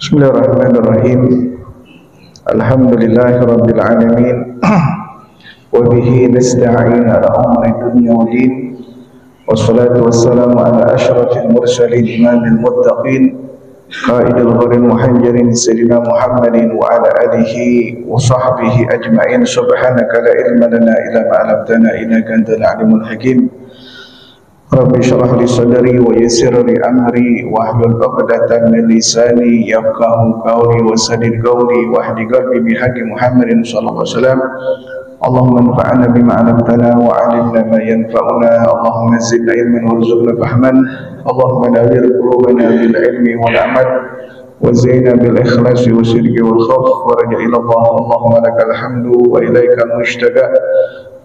Bismillahirrahmanirrahim. Alhamdulillahirabbil alamin. Wa bihi nasta'in ala umri dunya wad din. Wassalatu wassalamu ala asyrafil mursalin imamil muttaqin qaidil gharin muhajjirin sayyidina Muhammadin wa ala alihi wa sahbihi ajma'in. Subhanaka la ilma lana illa ma 'allamtana innaka antal alimul hakim. Rabbi shrah li sadri wa yassir li amri wahlul 'uqdatam min lisani yafqahu qawli wa sadid qawli wahdi qalbi bi haqqi Muhammadin sallallahu alaihi wasallam. Allahumma anfa'na bima 'allamtana wa 'allimna ma yanfa'una. Allahumma zidna ilman warzuqna fahman. Allahumma nawwir qulubana bil ilmi wal 'amal wa zayyinna bil ikhlasi wa sidqi wal khauf wa raja ila Allah. Allahumma lakal hamdu wa ilaikal mushtaqa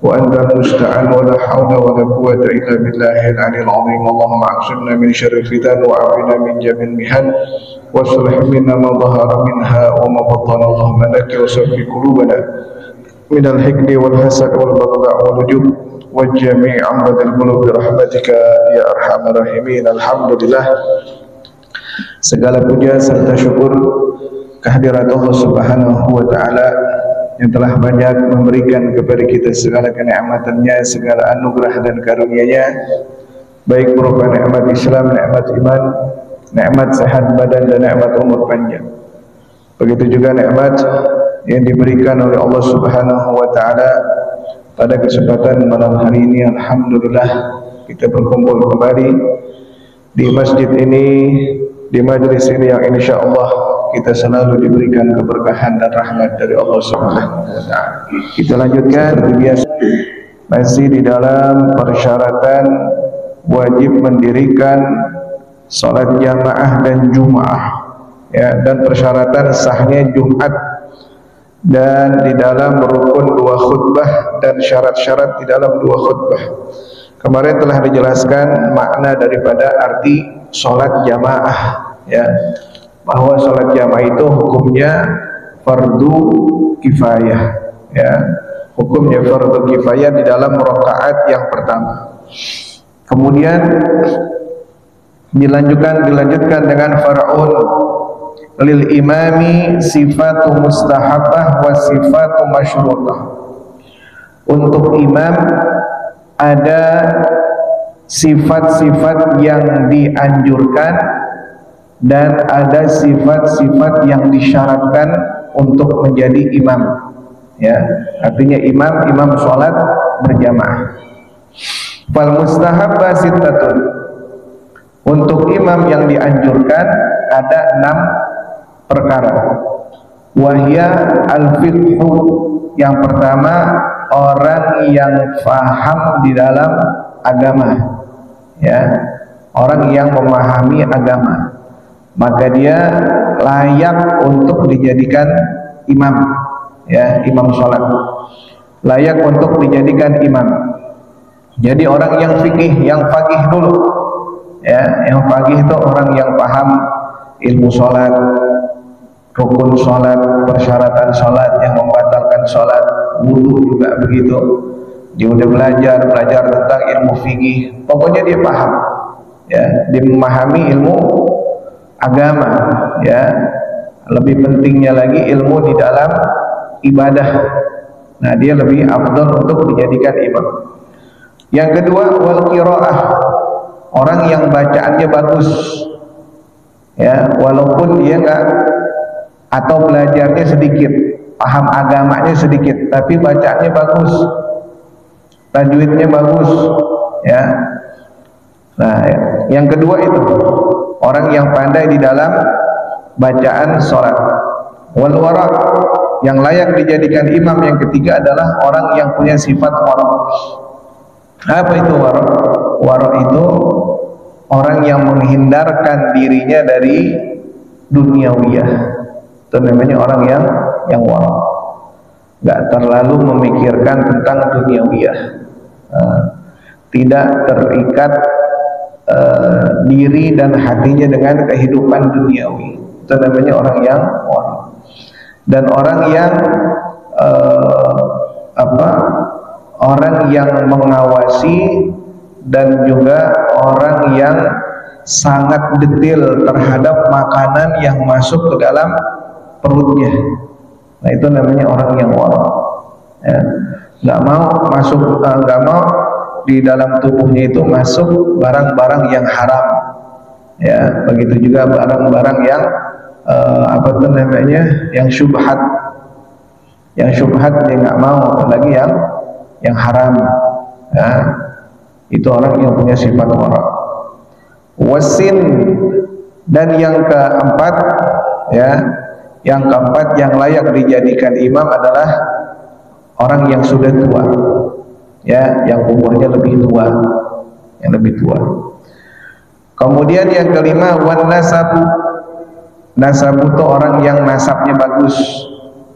wa anta musta'an wa la hawla wa la quwwata illa billahil 'aliyyil 'azim. Allahumma aqsimna min syarril fitan wa 'afina min jamil mihan wa aslih minna ma dhahara minha wa ma batana. Allahumma nakki wa saffi qulubana min al-hikdi wal hasad wal baghdha wal ujub wa jami' amradil qulub bi rahmatika ya arhamar rahimin. Alhamdulillah, segala puja serta syukur kehadirat Allah Subhanahu wa taala yang telah banyak memberikan kepada kita segala kenikmatan-Nya, segala anugerah dan karunia-Nya, baik berupa nikmat Islam, nikmat iman, nikmat sehat badan dan nikmat umur panjang. Begitu juga nikmat yang diberikan oleh Allah Subhanahu wa taala pada kesempatan malam hari ini. Alhamdulillah, kita berkumpul kembali di masjid ini, di majlis ini yang insyaallah kita selalu diberikan keberkahan dan rahmat dari Allah Subhanahu wa taala. Kita lanjutkan biasa masih di dalam persyaratan wajib mendirikan salat jamaah dan Jumat, ya, dan persyaratan sahnya Jumat, dan di dalam rukun dua khutbah dan syarat-syarat di dalam dua khutbah. Kemarin telah dijelaskan makna daripada arti salat jamaah, ya, bahwa salat jamaah itu hukumnya fardu kifayah, ya, hukumnya fardu kifayah di dalam rakaat yang pertama. Kemudian dilanjutkan dengan far'un lil imami sifatu mustahabah wa sifatu masyrutah. Untuk imam ada sifat-sifat yang dianjurkan dan ada sifat-sifat yang disyaratkan untuk menjadi imam, ya, artinya imam sholat berjamaah. Fal mustahabba sittatun, untuk imam yang dianjurkan ada 6 perkara. Wahya al-fiqhu, yang pertama orang yang faham di dalam agama, ya, orang yang memahami agama, maka dia layak untuk dijadikan imam, ya, imam sholat, layak untuk dijadikan imam. Jadi orang yang fikih, yang faqih dulu, ya, yang faqih itu orang yang paham ilmu sholat, rukun sholat, persyaratan sholat, yang membatalkan sholat, wudu juga begitu. Dia udah belajar tentang ilmu fikih, pokoknya dia paham, ya, dia memahami ilmu agama, ya. Lebih pentingnya lagi ilmu di dalam ibadah. Nah, dia lebih afdal untuk dijadikan imam. Yang kedua, wal qiraah, orang yang bacaannya bagus, ya, walaupun dia enggak atau belajarnya sedikit, paham agamanya sedikit, tapi bacaannya bagus, tajwidnya bagus, ya. Nah, yang kedua itu orang yang pandai di dalam bacaan sholat. Wal wara', yang layak dijadikan imam yang ketiga adalah orang yang punya sifat wara'. Apa itu wara'? Wara' itu orang yang menghindarkan dirinya dari duniawiyah. Itu namanya orang yang wara'. Gak terlalu memikirkan tentang duniawiyah, tidak terikat diri dan hatinya dengan kehidupan duniawi. Itu namanya orang yang wara'. Dan orang yang orang yang mengawasi dan juga orang yang sangat detail terhadap makanan yang masuk ke dalam perutnya. Nah itu namanya orang yang wara, ya. Nggak mau masuk, nggak mau di dalam tubuhnya itu masuk barang-barang yang haram, ya. Begitu juga barang-barang yang apa itu namanya, yang syubhat, dia nggak mau, apalagi yang haram, ya. Itu orang yang punya sifat wara. Wasin, dan yang keempat, ya, yang keempat yang layak dijadikan imam adalah orang yang sudah tua, ya, yang umurnya lebih tua, yang lebih tua. Kemudian yang kelima, wan nasabu. Nasabu itu orang yang nasabnya bagus,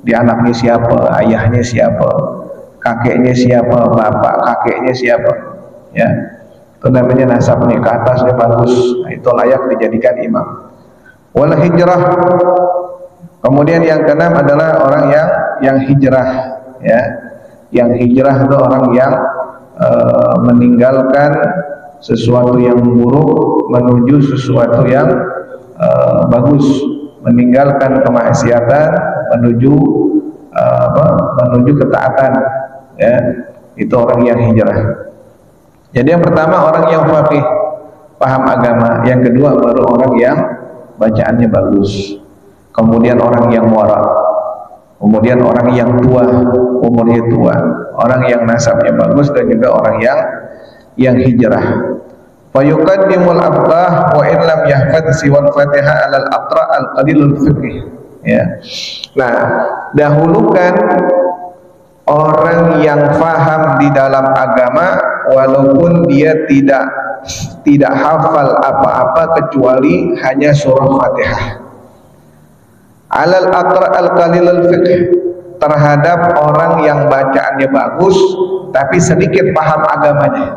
di anaknya siapa, ayahnya siapa, kakeknya siapa, bapak kakeknya siapa, ya, itu namanya nasabnya ke atasnya bagus. Nah, itu layak dijadikan imam. Wal hijrah. Kemudian yang keenam adalah orang yang hijrah, ya. Yang hijrah itu orang yang meninggalkan sesuatu yang buruk menuju sesuatu yang bagus, meninggalkan kemaksiatan menuju menuju ketaatan, ya. Itu orang yang hijrah. Jadi yang pertama orang yang faqih, paham agama. Yang kedua baru orang yang bacaannya bagus. Kemudian orang yang wara. Kemudian orang yang tua, umurnya tua. Orang yang nasabnya bagus, dan juga orang yang hijrah. Fayuqaddimul afqah wa in lam yahfad siwal Fatihah 'alal aqra al-qalilul fiqh, ya. Nah, dahulukan orang yang faham di dalam agama walaupun dia tidak hafal apa-apa kecuali hanya surah Fatihah. Alal aqra al-qalilul fiqh, terhadap orang yang bacaannya bagus tapi sedikit paham agamanya.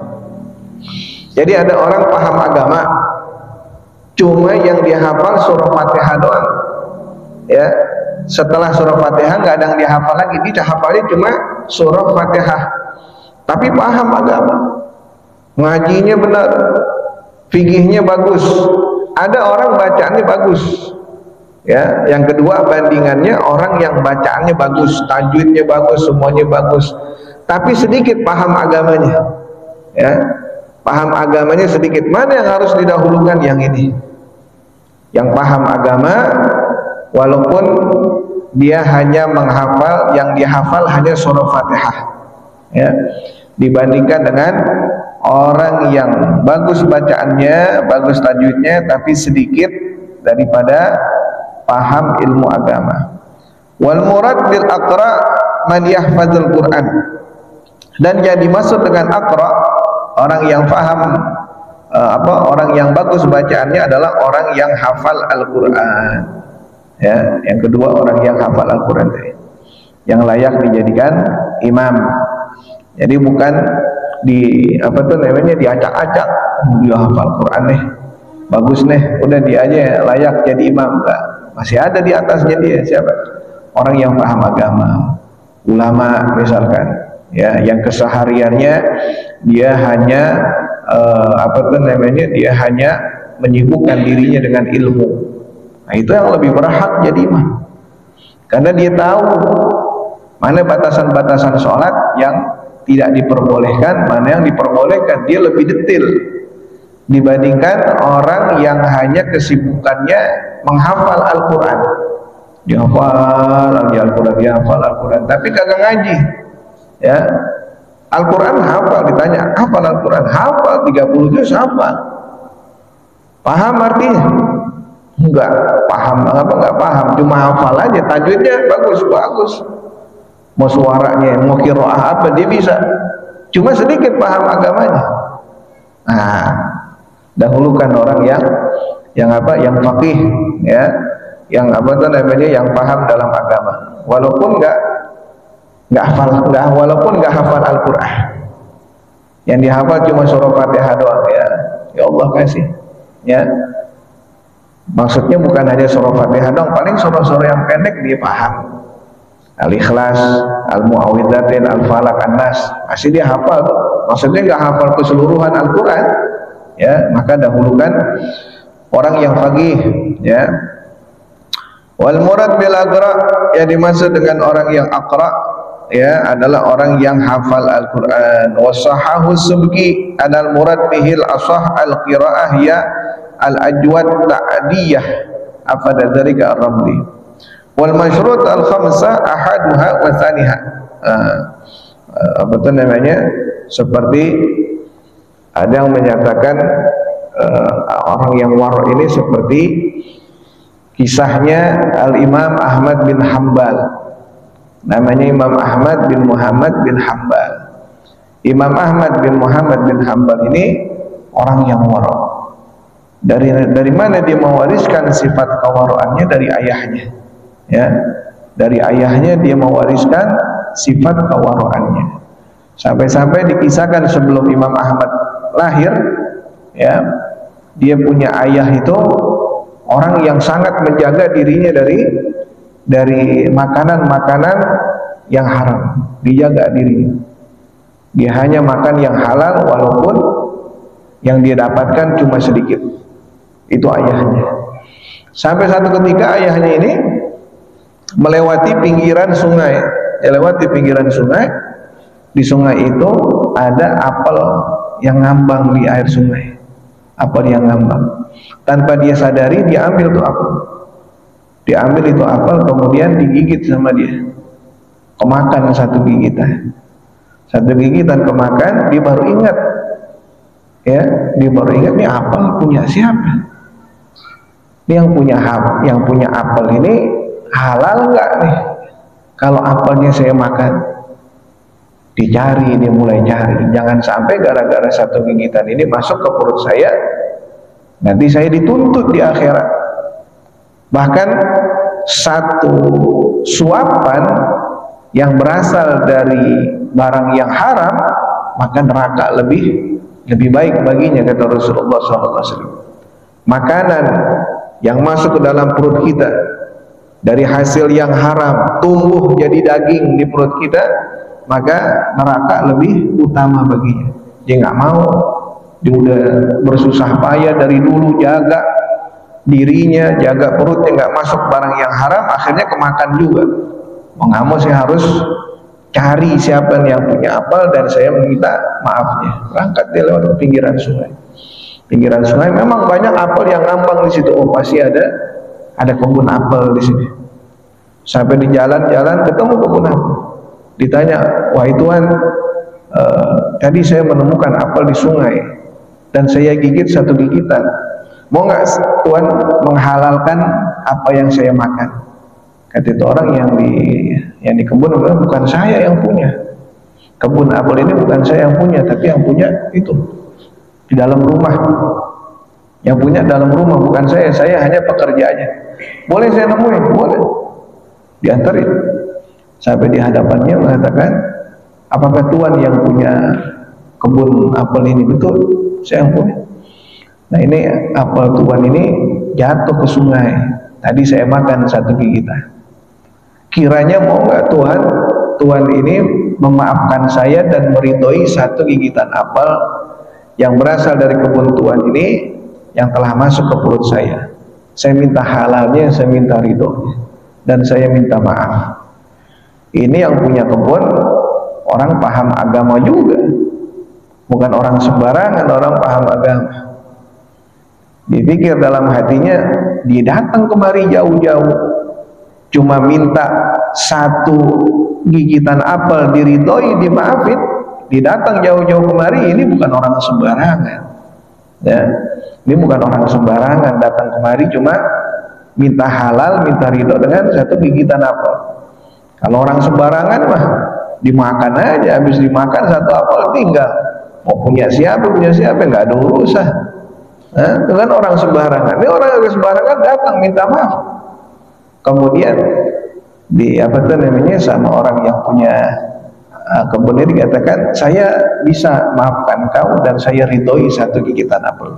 Jadi ada orang paham agama cuma yang dia hafal surah Fatihah doang, ya. Setelah surah Fatihah nggak ada yang dia hafal lagi, dia hafalnya cuma surah Fatihah tapi paham agama, ngajinya benar, fikihnya bagus. Ada orang bacaannya bagus, ya. Yang kedua bandingannya orang yang bacaannya bagus, tajwidnya bagus, semuanya bagus, tapi sedikit paham agamanya, ya. Paham agamanya sedikit. Mana yang harus didahulukan? Yang ini, yang paham agama walaupun dia hanya menghafal, yang dia hafal hanya surah Fatihah, ya, dibandingkan dengan orang yang bagus bacaannya, bagus tajwidnya, tapi sedikit daripada paham ilmu agama. Wal murad bil aqra man yahfazul Quran, dan yang dimaksud dengan aqra, orang yang paham orang yang bagus bacaannya adalah orang yang hafal Al-Quran, ya. Yang kedua orang yang hafal Al-Quran yang layak dijadikan imam. Jadi bukan diacak-acak, dia hafal Quran nih, bagus nih, udah dia aja layak jadi imam. Enggak, masih ada di atasnya dia. Siapa? Orang yang paham agama, ulama misalkan, ya, yang kesehariannya dia hanya dia hanya menyibukkan dirinya dengan ilmu. Nah, itu yang lebih berhak jadi imam, karena dia tahu mana batasan-batasan sholat yang tidak diperbolehkan, mana yang diperbolehkan. Dia lebih detail dibandingkan orang yang hanya kesibukannya menghafal Al-Quran. Dia hafal Al-Quran tapi kagak ngaji, ya. Al-Quran hafal, ditanya hafal Al-Quran, hafal 30 juz hafal, paham artinya? Enggak paham, enggak paham, cuma hafal aja, tajwidnya bagus, mau suaranya, mau qiraah apa dia bisa, cuma sedikit paham agamanya. Nah, dahulukan orang yang faqih, ya, yang yang paham dalam agama, walaupun walaupun nggak hafal Al-Quran, yang dihafal cuma surah Fatihah doang, ya. Ya Allah kasih, ya. Maksudnya bukan hanya surah Fatihah doang, paling surah-surah yang pendek dia paham. Al-Ikhlas, Al-Mu'awwidzatain, Al-Falaq, An-Nas, masih dia hafal tuh. Maksudnya nggak hafal keseluruhan Al-Quran, ya, maka dahulukan orang yang faqih, ya. Wal murad bil aqra, yang dimaksud dengan orang yang aqra, ya, adalah orang yang hafal Al-Qur'an. Wasahahu Subki anal murad bihil asah al-qiraah ya al-ajwad ta'diyah afada dzalika ar-Ramli. Wal masyrut al-khamsah ahaduha wa thaniha. Apa itu namanya, seperti ada yang menyatakan orang yang waro ini seperti kisahnya Al-Imam Ahmad bin Hanbal. Namanya Imam Ahmad bin Muhammad bin Hanbal. Imam Ahmad bin Muhammad bin Hanbal ini orang yang waro. Dari mana dia mewariskan sifat kewaroannya? Dari ayahnya, ya. Dari ayahnya dia mewariskan sifat kewaroannya. Sampai-sampai dikisahkan sebelum Imam Ahmad lahir, ya, dia punya ayah itu orang yang sangat menjaga dirinya dari makanan-makanan yang haram, dijaga dirinya. Dia hanya makan yang halal walaupun yang dia dapatkan cuma sedikit. Itu ayahnya. Sampai satu ketika ayahnya ini melewati pinggiran sungai. Dia lewati pinggiran sungai. Di sungai itu ada apel yang ngambang di air sungai. Apel yang ngambang. Tanpa dia sadari, dia ambil tuh apel. Dia ambil itu apel, kemudian digigit sama dia. Kemakan satu gigitan. Satu gigitan kemakan, dia baru ingat. Ya, dia baru ingat, ini apel punya siapa? Ini yang punya apel ini halal nggak nih? Kalau apelnya saya makan. Dicari, dia mulai cari. Jangan sampai gara-gara satu gigitan ini masuk ke perut saya, nanti saya dituntut di akhirat. Bahkan satu suapan yang berasal dari barang yang haram, maka neraka lebih baik baginya, kata Rasulullah SAW. Makanan yang masuk ke dalam perut kita dari hasil yang haram tumbuh jadi daging di perut kita, maka neraka lebih utama baginya. Dia nggak mau, dia udah bersusah payah dari dulu jaga dirinya, jaga perutnya nggak masuk barang yang haram, akhirnya kemakan juga. Mau nggak mau saya harus cari siapa yang punya apel dan saya meminta maafnya. Berangkat dia lewat ke pinggiran sungai. Pinggiran sungai memang banyak apel yang ngambang di situ. Oh, pasti ada kebun apel di sini. Sampai di jalan-jalan ketemu kebun apel. Ditanya, wahai Tuhan, tadi saya menemukan apel di sungai dan saya gigit satu gigitan. Mau nggak Tuhan menghalalkan apa yang saya makan? Kata itu orang yang di kebun, bukan saya yang punya. Kebun apel ini bukan saya yang punya, tapi yang punya itu di dalam rumah. Yang punya dalam rumah, bukan saya hanya pekerjaannya. Boleh saya nemuin? Boleh. Diantarin. Sampai di hadapannya mengatakan, apakah Tuhan yang punya kebun apel ini? Betul, saya yang punya. Nah, ini apel Tuhan ini jatuh ke sungai. Tadi saya makan satu gigitan. Kiranya mau nggak Tuhan ini memaafkan saya dan meridhoi satu gigitan apel yang berasal dari kebun Tuhan ini yang telah masuk ke perut saya. Saya minta halalnya, saya minta ridhonya, dan saya minta maaf. Ini yang punya kebun orang paham agama juga, bukan orang sembarangan, orang paham agama. Dipikir dalam hatinya, dia datang kemari jauh-jauh cuma minta satu gigitan apel diridhoi, dimaafin. Dia datang jauh-jauh kemari, ini bukan orang sembarangan, ya. Ini bukan orang sembarangan datang kemari cuma minta halal, minta ridho dengan satu gigitan apel. Kalau orang sembarangan mah dimakan aja, habis dimakan satu apel tinggal. Mau punya siapa nggak ada urusan. Nah, itu kan orang sembarangan. Ini orang yang sembarangan datang minta maaf. Kemudian sama orang yang punya kebun ini dikatakan, saya bisa maafkan kau dan saya ridhoi satu gigitan apel.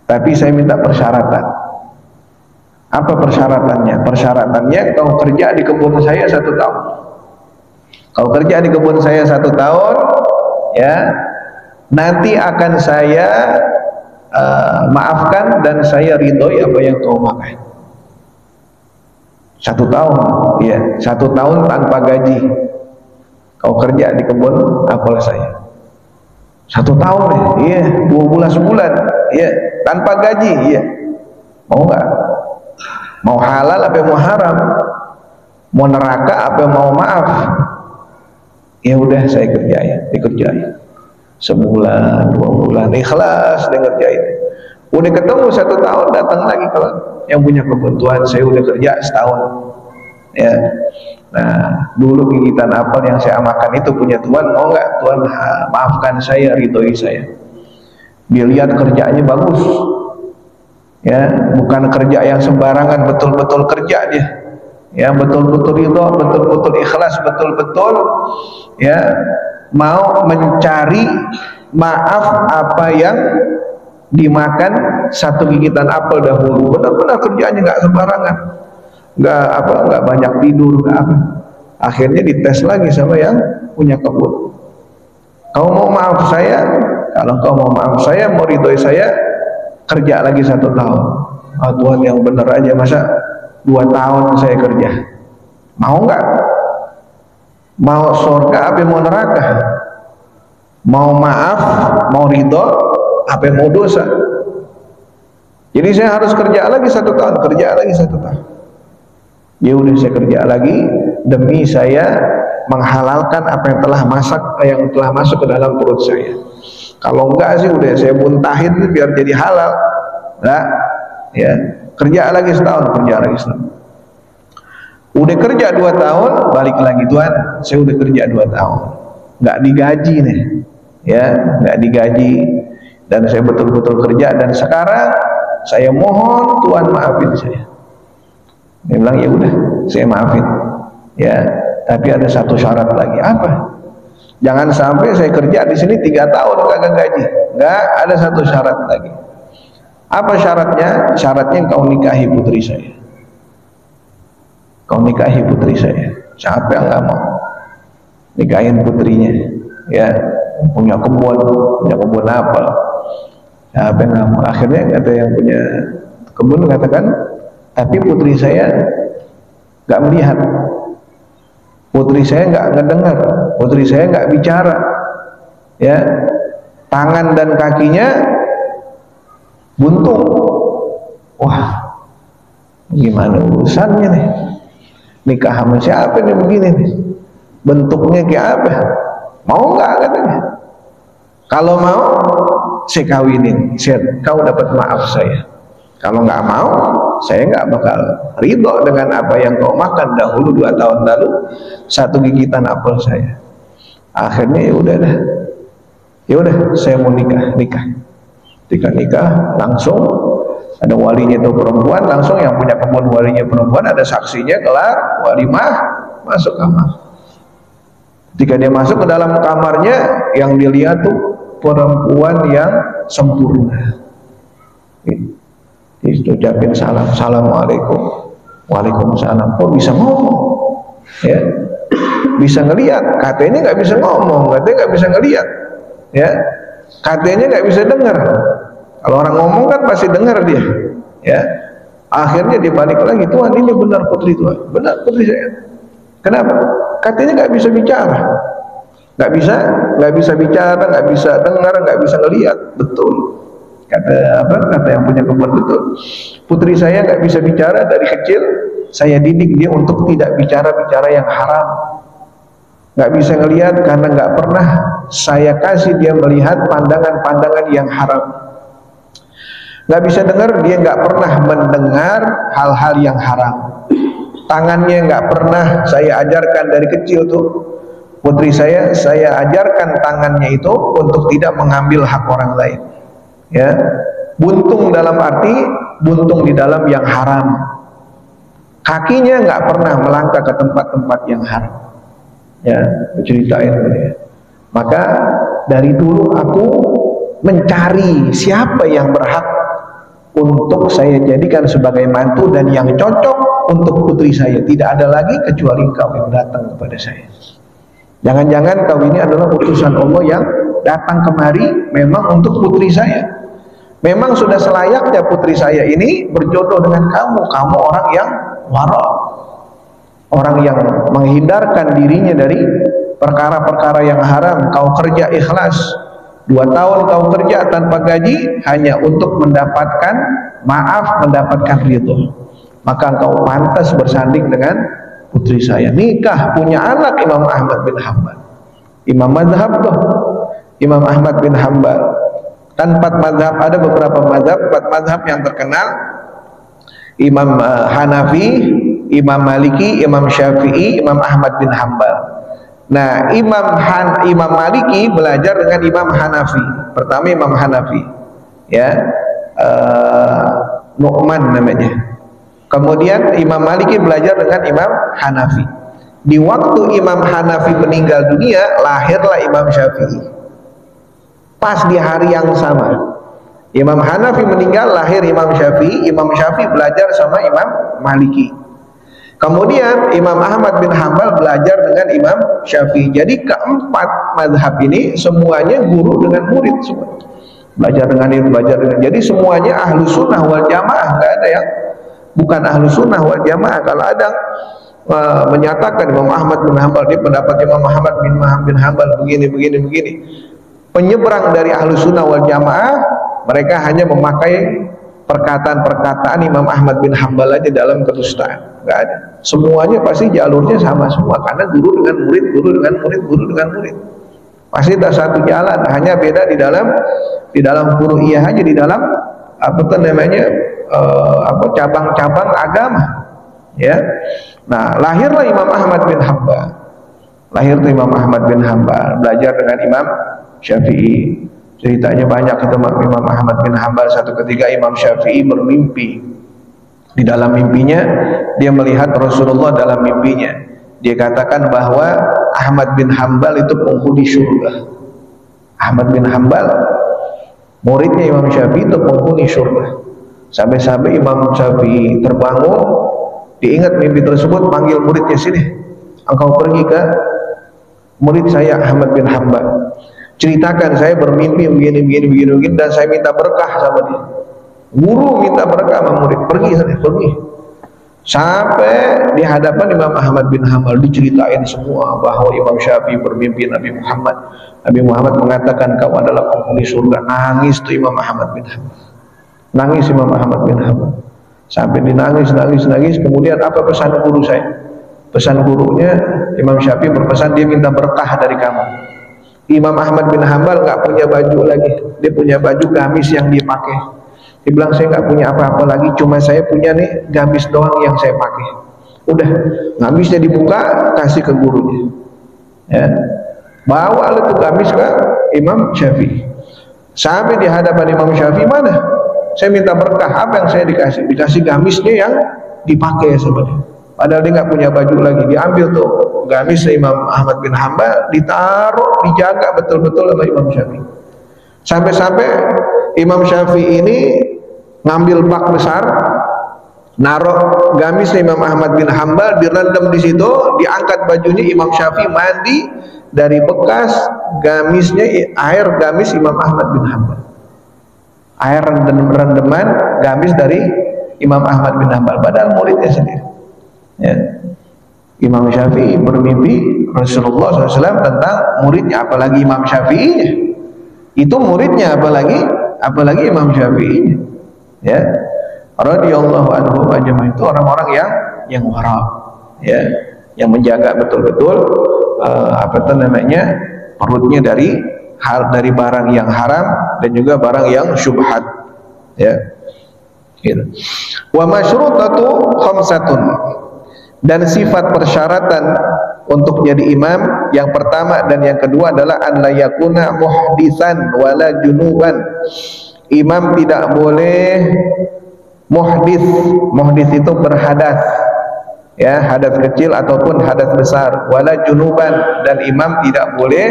Tapi saya minta persyaratan. Apa persyaratannya? Persyaratannya kau kerja di kebun saya 1 tahun. Kau kerja di kebun saya 1 tahun, ya, nanti akan saya maafkan dan saya ridhoi apa yang kau makan. 1 tahun, ya, 1 tahun tanpa gaji. Kau kerja di kebun apel saya. 1 tahun, ya, 2 bulan sebulan, ya, tanpa gaji, ya. Mau nggak? Mau halal apa mau haram? Mau neraka apa mau maaf? Ya udah saya dikerjain. Sebulan, 2 bulan, ikhlas dia ngerjain. Udah ketemu 1 tahun, datang lagi kalau yang punya kebutuhan, saya udah kerja setahun. Ya. Nah, dulu gigitan apel yang saya makan itu punya Tuhan, mau nggak Tuhan maafkan saya, ridhoi saya. Dilihat kerjaannya bagus. Ya, bukan kerja yang sembarangan, betul-betul kerja dia. Ya, betul-betul ridho, betul-betul ikhlas, betul-betul ya mau mencari maaf apa yang dimakan 1 gigitan apel dahulu. Benar-benar kerjaannya nggak sembarangan, nggak banyak tidur, nggak apa. Akhirnya dites lagi sama yang punya kebun. Kau mau maaf saya? Kalau kau mau maaf saya, mau ridhoi saya, kerja lagi 1 tahun. Oh, Tuhan yang benar aja, masa 2 tahun saya kerja? Mau nggak? Mau surga apa mau neraka? Mau maaf, mau ridho apa mau dosa? Jadi saya harus kerja lagi 1 tahun, kerja lagi 1 tahun. Ya udah saya kerja lagi demi saya menghalalkan apa yang telah masuk ke dalam perut saya. Kalau enggak sih udah saya muntahin biar jadi halal. Nah, ya, kerja lagi setahun. Udah kerja 2 tahun, balik lagi, Tuhan, saya udah kerja 2 tahun. Nggak digaji nih. Ya, nggak digaji dan saya betul-betul kerja, dan sekarang saya mohon Tuhan maafin saya. Dia bilang, ya udah, saya maafin. Ya, tapi ada 1 syarat lagi. Apa? Jangan sampai saya kerja di sini 3 tahun kagak gaji. Nggak, ada 1 syarat lagi. Apa syaratnya? Syaratnya kau nikahi putri saya. Kau nikahi putri saya. Siapa yang nggak mau nikahin putrinya? Ya, punya kebun apel. Siapa yang nggak mau? Akhirnya kata yang punya kebun katakan, tapi putri saya nggak melihat, putri saya nggak ngedengar, putri saya nggak bicara, ya, tangan dan kakinya buntung. Wah, gimana urusannya nih? Nikah sama siapa nih begini nih? Bentuknya kayak apa? Mau nggak katanya? Kalau mau, saya kawinin, kau dapat maaf saya. Kalau nggak mau, saya nggak bakal ridho dengan apa yang kau makan dahulu 2 tahun lalu, 1 gigitan apel saya. Akhirnya ya udah dah, ya udah saya mau nikah. Langsung ada walinya itu perempuan, langsung yang punya kebun walinya perempuan, ada saksinya, kelar, walimah, masuk kamar. Ketika dia masuk ke dalam kamarnya, yang dilihat tuh perempuan yang sempurna. Diucapin salam, assalamualaikum, waalaikumsalam. Kok bisa ngomong? Ya, bisa ngelihat. Katanya nggak bisa ngomong, katanya nggak bisa ngelihat. Ya, katanya nggak bisa dengar. Kalau orang ngomong kan pasti dengar dia. Ya, akhirnya dibalik lagi, Tuhan ini benar putri Tuhan, benar putri saya. Kenapa? Katanya nggak bisa bicara, nggak bisa bicara, nggak bisa dengar, nggak bisa ngelihat. Betul. Kata yang punya kebun, betul. Putri saya nggak bisa bicara dari kecil. Saya didik dia untuk tidak bicara yang haram. Nggak bisa ngelihat karena nggak pernah saya kasih dia melihat pandangan-pandangan yang haram. Nggak bisa dengar, dia nggak pernah mendengar hal-hal yang haram. Tangannya nggak pernah saya ajarkan dari kecil tuh. Putri saya ajarkan tangannya itu untuk tidak mengambil hak orang lain. Ya, buntung dalam arti buntung di dalam yang haram. Kakinya nggak pernah melangkah ke tempat-tempat yang haram. Ya, ceritain dia. Maka dari dulu aku mencari siapa yang berhak untuk saya jadikan sebagai mantu dan yang cocok untuk putri saya. Tidak ada lagi kecuali engkau yang datang kepada saya. Jangan-jangan kau ini adalah utusan Allah yang datang kemari memang untuk putri saya. Memang sudah selayaknya putri saya ini berjodoh dengan kamu. Kamu orang yang wara, orang yang menghindarkan dirinya dari perkara-perkara yang haram. Kau kerja ikhlas, 2 tahun kau kerja tanpa gaji hanya untuk mendapatkan maaf, mendapatkan ridho. Maka engkau pantas bersanding dengan putri saya. Nikah, punya anak Imam Ahmad bin Hanbal. Imam mazhab tuh, Imam Ahmad bin Hanbal. Kan 4 mazhab, ada beberapa mazhab, 4 mazhab yang terkenal. Imam Hanafi, Imam Maliki, Imam Syafi'i, Imam Ahmad bin Hanbal. Nah, Imam Maliki belajar dengan Imam Hanafi. Pertama Imam Hanafi, ya, Nu'man namanya. Kemudian Imam Maliki belajar dengan Imam Hanafi. Di waktu Imam Hanafi meninggal dunia, lahirlah Imam Syafi'i. Pas di hari yang sama, Imam Hanafi meninggal, lahir Imam Syafi'i. Imam Syafi'i belajar sama Imam Maliki. Kemudian Imam Ahmad bin Hanbal belajar dengan Imam Syafi'i. Jadi keempat mazhab ini semuanya guru dengan murid semua. Belajar dengan itu, belajar dengan. Jadi semuanya ahlu sunnah wal jamaah, nggak ada yang bukan ahlu sunnah wal jamaah. Kalau ada menyatakan Imam Ahmad bin Hanbal, dia pendapat Imam Ahmad bin Hanbal begini, penyeberang dari ahlu sunnah wal jamaah, mereka hanya memakai perkataan-perkataan Imam Ahmad bin Hanbal aja dalam kedustaan. Nggak ada. Semuanya pasti jalurnya sama semua, karena guru dengan murid, guru dengan murid, guru dengan murid. Pasti tak satu jalan, hanya beda di dalam furu'iyah aja, di dalam apa namanya cabang-cabang agama, ya. Nah, lahirlah Imam Ahmad bin Hanbal. Lahir tuh Imam Ahmad bin Hanbal, belajar dengan Imam Syafi'i. Ceritanya banyak ketemu Imam Ahmad bin Hanbal. Satu ketika Imam Syafi'i bermimpi. Di dalam mimpinya dia melihat Rasulullah dalam mimpinya. Dia katakan bahwa Ahmad bin Hanbal itu penghuni surga. Ahmad bin Hanbal, muridnya Imam Syafi'i, itu penghuni surga. Sampai-sampai Imam Syafi'i terbangun, diingat mimpi tersebut, panggil muridnya, sini, engkau pergi ke murid saya Ahmad bin Hanbal, ceritakan saya bermimpi begini, dan saya minta berkah sama dia. Guru minta berkah sama murid, pergi sana, pergi. Sampai di hadapan Imam Ahmad bin Hanbal diceritain semua bahwa Imam Syafi'i bermimpi Nabi Muhammad. Nabi Muhammad mengatakan kau adalah penghuni surga. Nangis tuh Imam Ahmad bin Hanbal. Nangis Imam Ahmad bin Hanbal. Sampai dinangis, nangis. Kemudian apa pesan guru saya? Pesan gurunya, Imam Syafi'i berpesan dia minta berkah dari kamu. Imam Ahmad bin Hanbal nggak punya baju lagi. Dia punya baju gamis yang dia pakai. Dia bilang saya nggak punya apa-apa lagi, cuma saya punya nih gamis doang yang saya pakai. Udah, gamisnya dibuka, kasih ke gurunya. Ya. Bawa itu gamis ke Imam Syafi'i. Sampai di hadapan Imam Syafi'i, mana? Saya minta berkah, apa yang saya dikasih? Dikasih gamisnya yang dipakai sebenarnya. Padahal dia nggak punya baju lagi. Diambil tuh gamis Imam Ahmad bin Hanbal, ditaruh, dijaga betul-betul oleh Imam Syafi'i. Sampai-sampai Imam Syafi'i ini ngambil bak besar, naruh gamis Imam Ahmad bin Hanbal, direndam di situ, diangkat bajunya Imam Syafi'i, mandi dari bekas gamisnya, air gamis Imam Ahmad bin Hanbal, air rendeman gamis dari Imam Ahmad bin Hanbal, padahal muridnya sendiri. Ya. Imam Syafi'i bermimpi Rasulullah SAW tentang muridnya, apalagi Imam Syafi'inya. Itu muridnya, apalagi Imam Syafi'i, ya, radhiyallahu anhu ajma'in. Itu orang-orang yang wara, ya, yang menjaga betul-betul perutnya dari barang yang haram dan juga barang yang syubhat, ya, gitu. Wa masyrutatu khamsatun, dan sifat persyaratan untuk jadi imam yang pertama dan yang kedua adalah an la yakuna muhdisan wala junuban. Imam tidak boleh muhdis. Muhdis itu berhadas, ya, hadas kecil ataupun hadas besar. Wala junuban, dan imam tidak boleh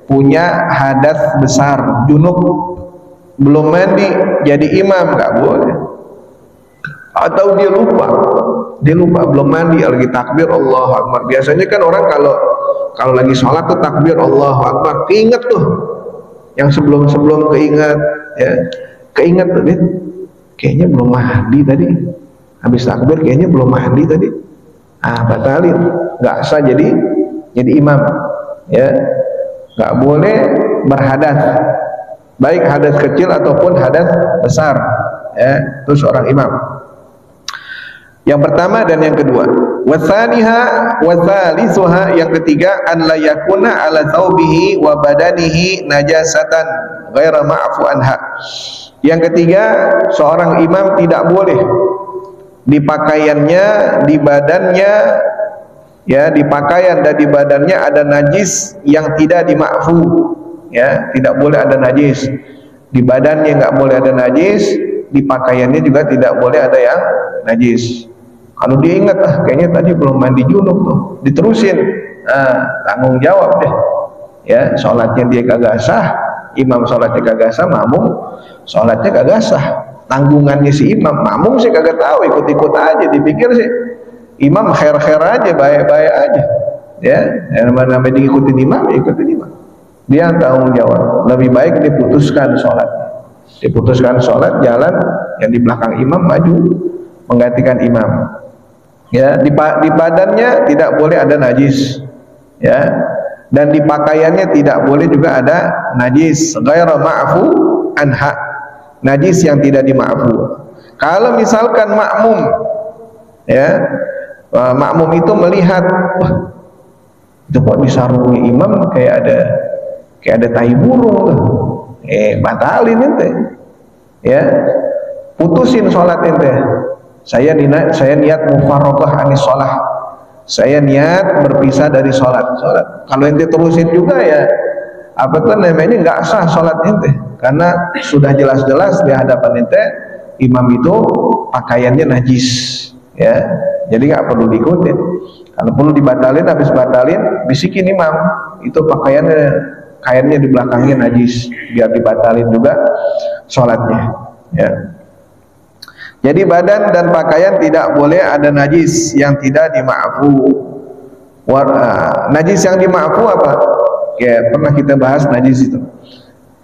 punya hadas besar, junub, belum mandi jadi imam, nggak boleh. Atau dia lupa belum mandi, lagi takbir Allahu Akbar. Biasanya kan orang kalau lagi sholat tuh takbir Allahu Akbar, keinget tuh yang sebelum keinget, ya. keinget tuh dia, kayaknya belum mandi tadi, habis takbir kayaknya belum mandi tadi, batalin, nggak sah jadi imam, ya. Nggak boleh berhadas, baik hadas kecil ataupun hadas besar, ya, itu seorang imam. Yang pertama dan yang kedua. Watsaniha watsalisuha, yang ketiga, an la yakuna ala thawbihi wa badanihi najasatan ghaira ma'fu anha. Yang ketiga, seorang imam tidak boleh di pakaiannya, di badannya, ya, di pakaian dan di badannya ada najis yang tidak dimakfu, ya, tidak boleh ada najis. Di badannya nggak boleh ada najis, di pakaiannya juga tidak boleh ada yang najis. Kalau dia ingat, kayaknya tadi belum mandi junub tuh, diterusin, tanggung jawab deh, ya. Sholatnya dia kagak sah, imam sholatnya kagak sah, makmum sholatnya kagak sah. Tanggungannya si imam, makmum sih kagak tahu, ikut-ikut aja, dipikir sih imam khair-khair aja, baik-baik aja, ya. Namanya diikutin imam, ikutin imam. Dia yang tanggung jawab. Lebih baik diputuskan sholat, jalan yang di belakang imam maju menggantikan imam, ya. Di badannya tidak boleh ada najis, ya, dan di pakaiannya tidak boleh juga ada najis ghaira ma'fu anha, najis yang tidak dimaafu. Kalau misalkan makmum, ya, makmum itu melihat, wah, itu kok di sarungnya imam kayak ada tai burung tuh, batalin ente, ya, putusin sholat ente. Saya niat mufarraqah anis sholat, saya niat berpisah dari sholat. Kalau ente terusin juga, ya, apa tuh namanya, nggak sah sholat ente, karena sudah jelas-jelas di hadapan ente imam itu pakaiannya najis, ya. Jadi nggak perlu diikutin. Kalau perlu dibatalin, habis batalin bisikin imam, itu kainnya di belakangnya najis, biar dibatalin juga sholatnya, ya. Jadi badan dan pakaian tidak boleh ada najis yang tidak dimaafu. Najis yang dimaafu apa? Ya, pernah kita bahas najis itu.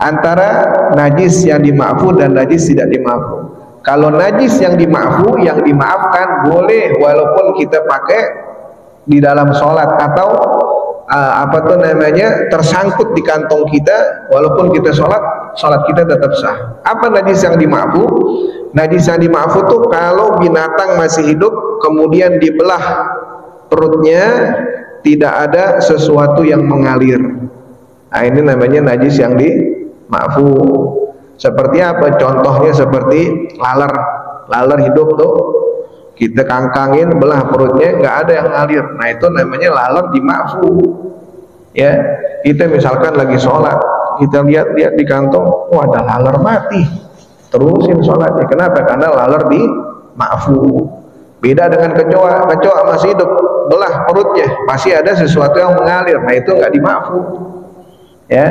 Antara najis yang dimaafu dan najis tidak dimaafu. Kalau najis yang dimaafu, yang dimaafkan, boleh walaupun kita pakai di dalam sholat, atau tersangkut di kantong kita, walaupun kita sholat kita tetap sah. Apa najis yang dimaafu? Najis yang dimaafu tuh kalau binatang masih hidup kemudian dibelah perutnya, tidak ada sesuatu yang mengalir. Nah, ini namanya najis yang dimaafu. Seperti apa? Contohnya seperti laler hidup tuh, kita kangkangin, belah perutnya, nggak ada yang ngalir. Nah, itu namanya laler dimaafu, ya. Kita misalkan lagi sholat, kita lihat di kantong, wah, ada laler mati, terusin sholatnya. Kenapa? Karena laler dimaafu. Beda dengan kecoa masih hidup, belah perutnya, masih ada sesuatu yang mengalir. Nah, itu nggak dimaafu, ya.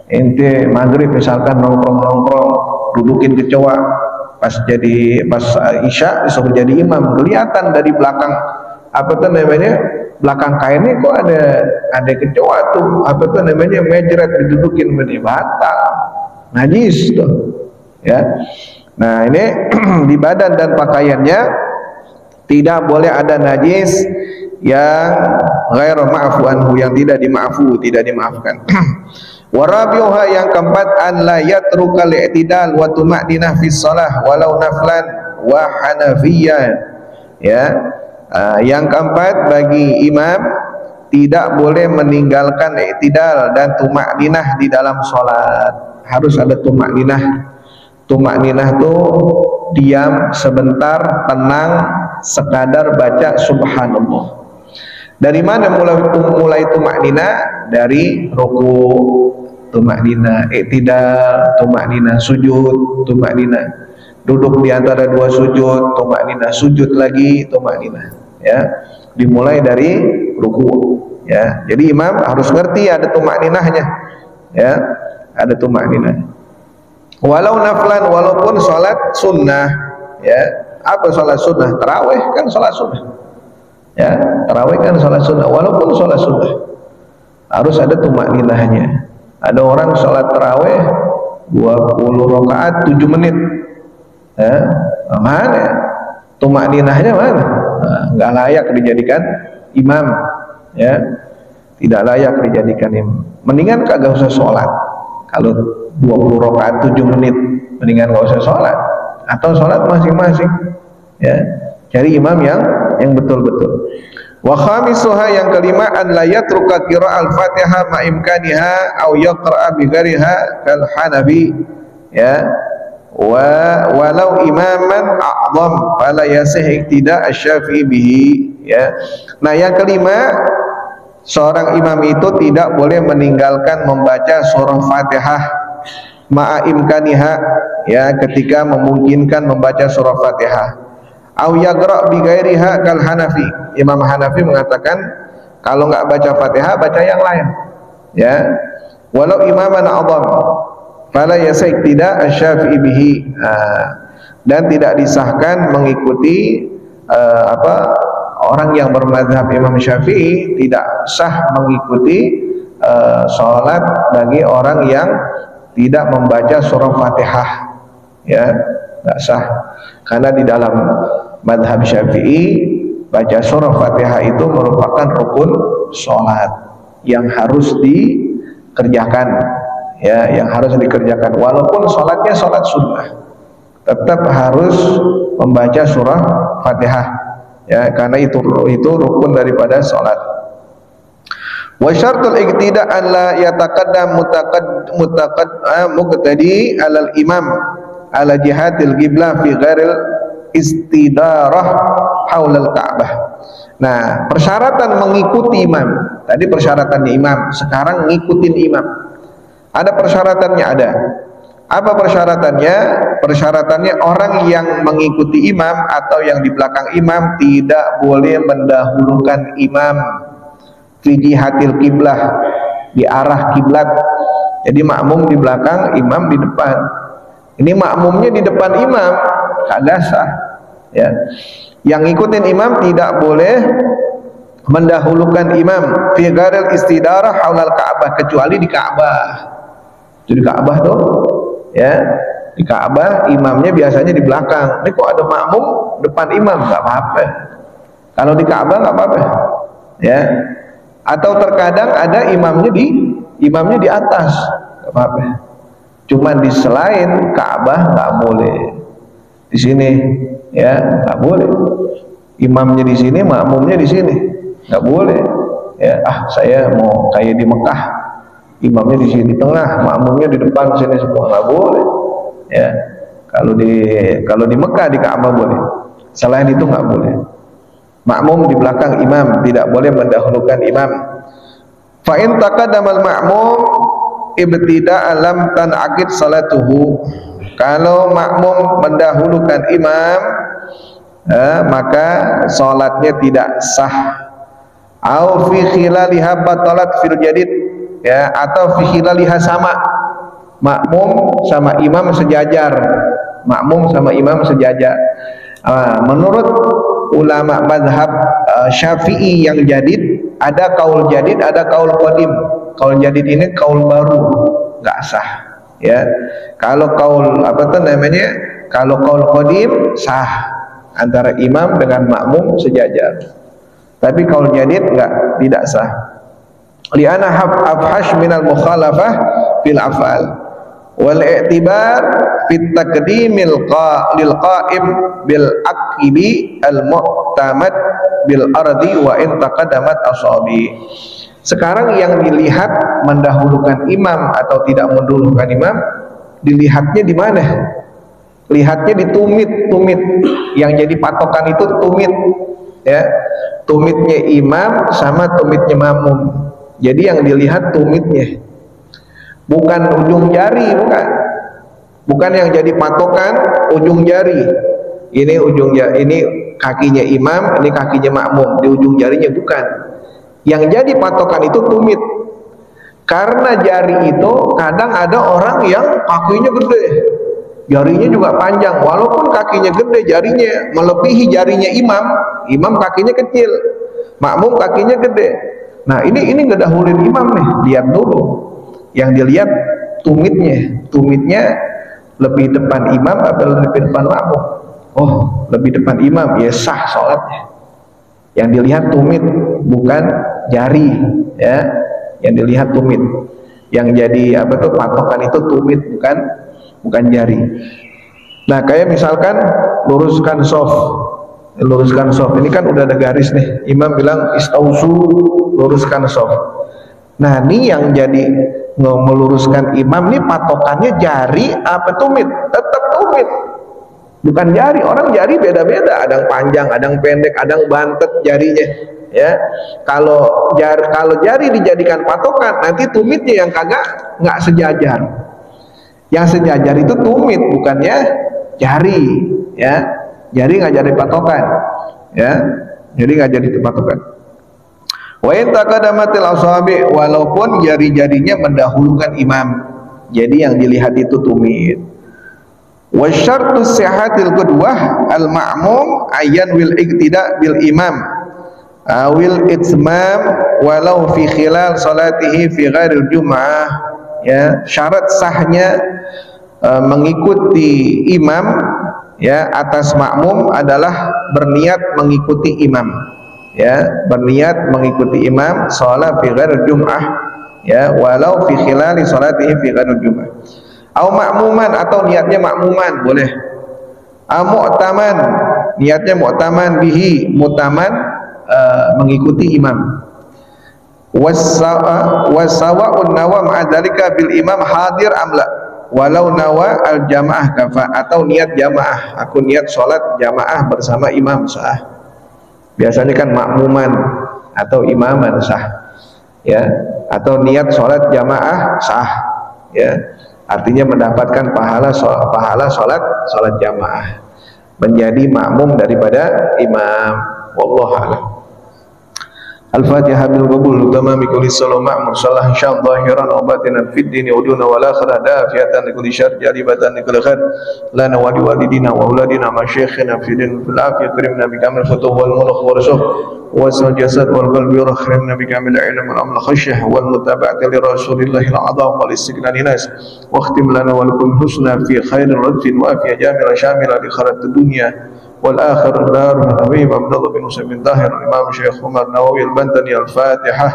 Ente maghrib misalkan nongkrong dudukin kecoa, pas isya disuruh jadi imam, kelihatan dari belakang belakang kainnya kok ada kecoa tuh, mejret, didudukin, batal, najis tuh, ya. Nah, ini di badan dan pakaiannya tidak boleh ada najis yang ghairu ma'fu anhu, yang tidak dimaafkan. Warabiuha, yang keempat, an la yatrukal i'tidal wa tuma'ninah fis shalah walau naflan wa hanafiyah, ya. Yang keempat, bagi imam tidak boleh meninggalkan i'tidal dan tuma'ninah di dalam sholat. Harus ada tuma'ninah. Tuma'ninah tuh diam sebentar, tenang, sekadar baca subhanallah. Dari mana mulai tuma'ninah? Dari ruku tuma'ninah, i'tidal tuma'ninah, sujud tuma'ninah, duduk di antara dua sujud tuma'ninah, sujud lagi tuma'ninah, ya. Dimulai dari ruku, ya. Jadi imam harus ngerti ada tuma'ninahnya, ya, ada tuma'ninah. Walau naflan, walaupun sholat sunnah, ya. Apa sholat sunnah? Tarawih kan sholat sunnah, ya. Tarawih kan sholat sunnah, walaupun sholat sunnah harus ada tuma'ninahnya. Ada orang sholat tarawih 20 rakaat 7 menit. Mana? Tumakninahnya mana? Nggak layak dijadikan imam, ya. Tidak layak dijadikan imam. Mendingan kagak usah sholat. Kalau 20 rakaat 7 menit, mendingan nggak usah sholat. Atau sholat masing-masing, ya. Cari imam yang betul-betul. Wa khamisuha, yang kelima, an la yatruka qira'al Fatihah ma imkaniha aw yaqra'a bi ghairiha kal Hanafi, ya. Walau imaman a'zam fala yasih iktida asy-Syafi'i bihi, ya. Nah, yang kelima, seorang imam itu tidak boleh meninggalkan membaca surah Fatihah ma'a imkaniha, ya, ketika memungkinkan membaca surah Fatihah. Au yaqra' bi ghairiha kal Hanafi. Imam Hanafi mengatakan kalau nggak baca Fatihah, baca yang lain, ya. Walau imaman a'zam fala yasih tidak asy-Syafi'i bihi. Dan tidak disahkan mengikuti orang yang bermadzhab Imam Syafi'i, tidak sah mengikuti sholat bagi orang yang tidak membaca surah Fatihah, ya, nggak sah. Karena di dalam madhab Syafi'i, baca surah Fatihah itu merupakan rukun sholat yang harus dikerjakan, ya, yang harus dikerjakan. Walaupun sholatnya sholat sunnah, tetap harus membaca surah Fatihah, ya, karena itu rukun daripada sholat. Wa syartul iqtida an la yataqaddam muqtadi alal imam ala jihatil qiblah fi ghairil istidarah haulal Ka'bah. Nah, persyaratan mengikuti imam, tadi persyaratannya imam, sekarang ngikutin imam. Ada persyaratannya, ada. Apa persyaratannya? Persyaratannya orang yang mengikuti imam atau yang di belakang imam tidak boleh mendahulukan imam fi jihatil qiblah, di arah kiblat. Jadi makmum di belakang, imam di depan. Ini makmumnya di depan imam, kagak sah, ya. Yang ngikutin imam tidak boleh mendahulukan imam fi ghairil istidarah haulal Ka'bah, kecuali di Ka'bah. Jadi Ka'bah tuh, ya, di Ka'bah imamnya biasanya di belakang. Ini kok ada makmum depan imam, nggak apa-apa. Kalau di Ka'bah nggak apa-apa, ya. Atau terkadang ada imamnya di atas, nggak apa-apa. Cuman di selain Ka'bah nggak boleh. Di sini, ya, nggak boleh. Imamnya di sini, makmumnya di sini, nggak boleh. Ya, saya mau kayak di Mekah, imamnya di sini di tengah, makmumnya di depan sini semua, nggak boleh. Ya, kalau di Mekah di Ka'bah boleh. Selain itu nggak boleh. Makmum di belakang imam, tidak boleh mendahulukan imam. Fa in taqaddamal ma'mum ibtida'a lam tan'aqid salatuhu. Kalau makmum mendahulukan imam, maka salatnya tidak sah. Au fi khilaliha batalat fil jadid, ya, atau fi khilaliha sama. Makmum sama imam sejajar. Makmum sama imam sejajar. Menurut ulama madhab Syafi'i yang jadid, ada kaul jadid, ada kaul qadim. Kaul jadid ini kaul baru, nggak sah, ya. Kalau kaul kalau kaul qadim sah, antara imam dengan makmum sejajar. Tapi kaul jadid tidak sah. Li'anna afhash minal mukhalafah fil af'al wal i'tibar fit taqdimil lil qa'im bil aqibi al mu'tamad bil ardi wa in taqaddamat asabi. Sekarang yang dilihat mendahulukan imam atau tidak mendahulukan imam, dilihatnya di mana? Lihatnya di tumit. Yang jadi patokan itu tumit, ya. Tumitnya imam sama tumitnya makmum. Jadi yang dilihat tumitnya, bukan ujung jari, bukan yang jadi patokan ujung jari. Ini ujung jari, ini kakinya imam, ini kakinya makmum, di ujung jarinya bukan. Yang jadi patokan itu tumit. Karena jari itu kadang ada orang yang kakinya gede, jarinya juga panjang, walaupun kakinya gede, jarinya melebihi jarinya imam kakinya kecil, makmum kakinya gede. Nah, ini ngedahulin imam nih, lihat dulu. Yang dilihat tumitnya lebih depan imam atau lebih depan makmum? Oh, lebih depan imam, ya sah sholatnya. Yang dilihat tumit, bukan jari, ya. Yang dilihat tumit. Yang jadi apa tuh patokan itu tumit, bukan jari. Nah, kayak misalkan luruskan soft. Ini kan udah ada garis nih. Imam bilang istausu, luruskan soft. Nah, ini yang jadi meluruskan imam nih patokannya jari apa tumit? Tetap tumit. Bukan jari. Orang jari beda-beda, ada yang panjang, ada yang pendek, ada yang bantet jarinya, ya. Kalau jari dijadikan patokan, nanti tumitnya yang nggak sejajar. Yang sejajar itu tumit, bukannya jari, ya. Jari nggak jadi patokan, ya. Jadi nggak jadi patokan. Wa in taqaddamatil asabi, walaupun jari-jarinya mendahulukan imam, jadi yang dilihat itu tumit. Wa syartu sihhatil qudwah al ma'mum ayyan wil iqtida bil imam awil itmam walau fi khilal salatihi fi ghairil jum'ah, ya. Syarat sahnya mengikuti imam, ya, atas makmum adalah berniat mengikuti imam, ya, berniat mengikuti imam sholat fi ghairil jum'ah, ya, walau fi khilali salatihi fi ghairil jum'ah. Au makmuman, atau niatnya makmuman boleh. Mu'taman, niatnya mu'taman bihi, mu'taman mengikuti imam. Wasawa'un nawa ma'adzalika bil imam hadir amla, walau nawa al jamaah kafa, atau niat jamaah, aku niat sholat jamaah bersama imam sah. Biasanya kan makmuman atau imaman sah, ya, atau niat sholat jamaah sah, ya. Artinya mendapatkan pahala sholat jamaah, menjadi makmum daripada imam. Wallahu a'lam. Al-Fatihah bil qabul tamami kulli salama mursalah insyaallah zahiran wa batinan fid dini wa duna wal akhirah dafiyatan li kulli syarr jalibatan li kulli khair lana wa liwalidina wa auladina ma syekhina fid din fil afiyah karimna bi kamil futuh wal mulk wa rusuh wa jasad wal qalbi wa akhirna bi kamil ilm wal amal khasyah wal mutaba'ati li rasulillahil a'zam wal istiqlal nas wa khtim lana wa lakum husna fi khairir radfin wa afiyah jamila shamila li khairat dunya والآخر دار الحبيب عبد الله بن مسلم بن طاهر الإمام الشيخ عمر النووي البنتني الفاتحة.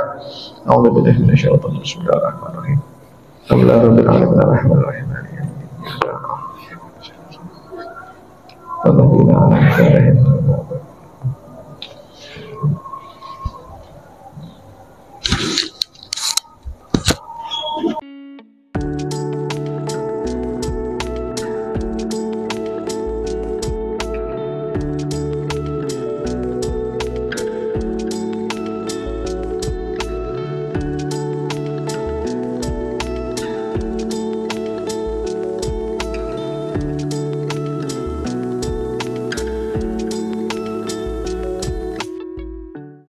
أعوذ بالله من الشيطان الرجيم. بسم الله الرحمن الرحيم. الحمد لله رب العالمين الرحمن الرحيم الذين أنعمت عليهم